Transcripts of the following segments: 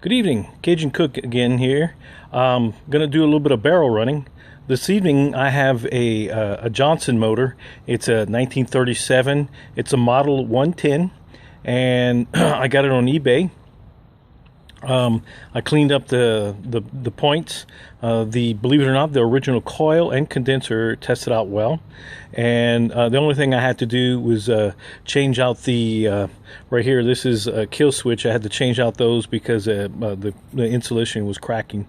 Good evening, Cajun Cook again here. Gonna do a little bit of barrel running. This evening I have a Johnson motor. It's a 1937. It's a model 110, and I got it on eBay. I cleaned up the points. Believe it or not, the original coil and condenser tested out well, and the only thing I had to do was change out the right here. This is a kill switch. I had to change out those because the insulation was cracking,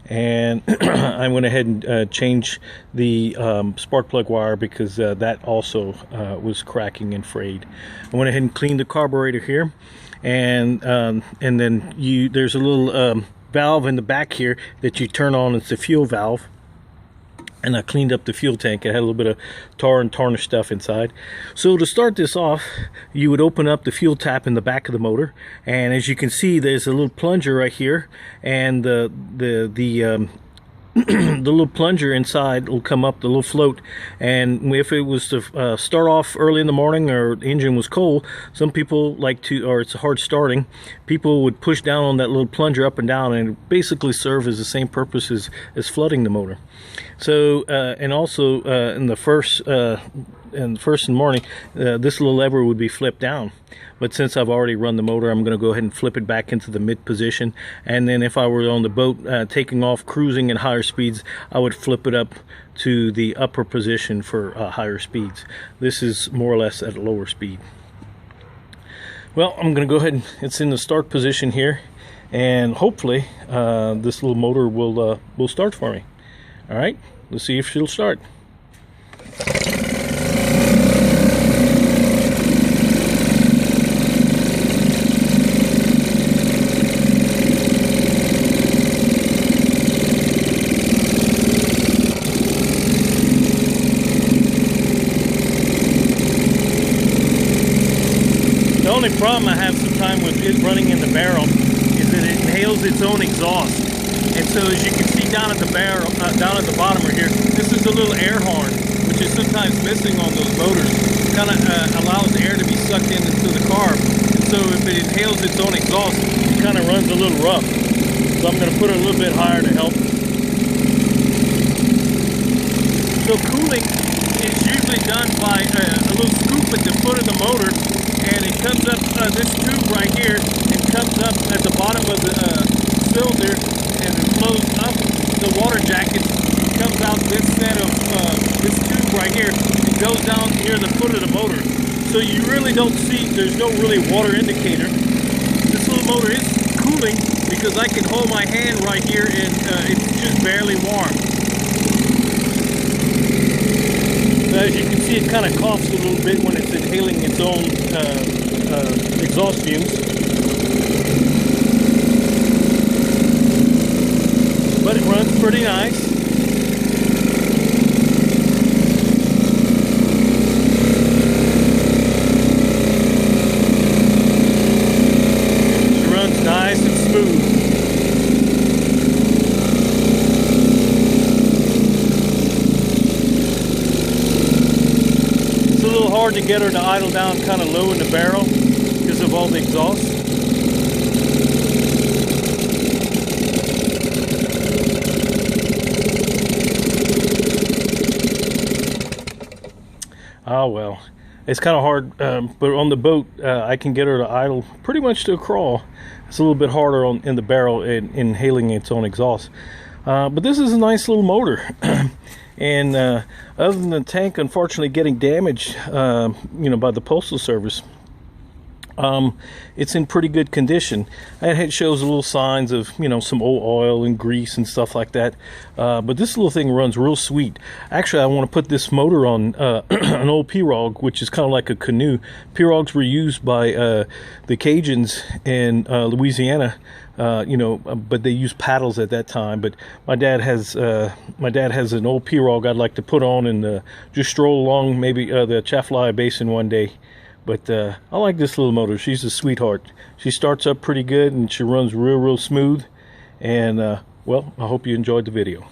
and I went ahead and changed the spark plug wire because that also was cracking and frayed. I went ahead and cleaned the carburetor here. And then there's a little valve in the back here that you turn on. It's the fuel valve, and I cleaned up the fuel tank. It had a little bit of tar and tarnish stuff inside. So to start this off, you would open up the fuel tap in the back of the motor, and as you can see, there's a little plunger right here, and the the little plunger inside will come up, the little float, and if it was to start off early in the morning or the engine was cold, some people like to, or it's hard starting, people would push down on that little plunger up and down, and it basically serve as the same purpose as flooding the motor. So and also in the first in the morning, this little lever would be flipped down, but since I've already run the motor, I'm going to go ahead and flip it back into the mid position, and then if I were on the boat taking off, cruising at higher speeds, I would flip it up to the upper position for higher speeds. This is more or less at a lower speed. Well, I'm going to go ahead and it's in the start position here, and hopefully this little motor will start for me. All right, let's see if she'll start. The only problem I have sometimes with it running in the barrel is that it inhales its own exhaust. And so as you can see down at the barrel, down at the bottom right here, this is a little air horn, which is sometimes missing on those motors. It kind of allows air to be sucked into the carb. And so if it inhales its own exhaust, it kind of runs a little rough. So I'm going to put it a little bit higher to help. So cooling is usually done by a little scoop at the foot of the motor, and it comes up this tube right here and comes up at the bottom of the cylinder, and it flows up the water jacket. It comes out this set of this tube right here and goes down near the foot of the motor. So you really don't see, there's no really water indicator. This little motor is cooling because I can hold my hand right here and it's just barely warm. As you can see, it kind of coughs a little bit when it's inhaling its own exhaust fumes. But it runs pretty nice. It runs nice and smooth. Hard to get her to idle down kind of low in the barrel because of all the exhaust. Oh well, it's kind of hard, but on the boat I can get her to idle pretty much to a crawl. It's a little bit harder in the barrel in inhaling its own exhaust, but this is a nice little motor. And other than the tank unfortunately getting damaged by the Postal Service, it's in pretty good condition. It shows a little signs of some old oil and grease and stuff like that, but this little thing runs real sweet. Actually, I want to put this motor on an old pirogue, which is kind of like a canoe. Pirogues were used by the Cajuns in Louisiana, but they used paddles at that time. But my dad has an old pirogue I'd like to put on and just stroll along maybe the Atchafalaya Basin one day. But I like this little motor. She's a sweetheart. She starts up pretty good and she runs real smooth. And well, I hope you enjoyed the video.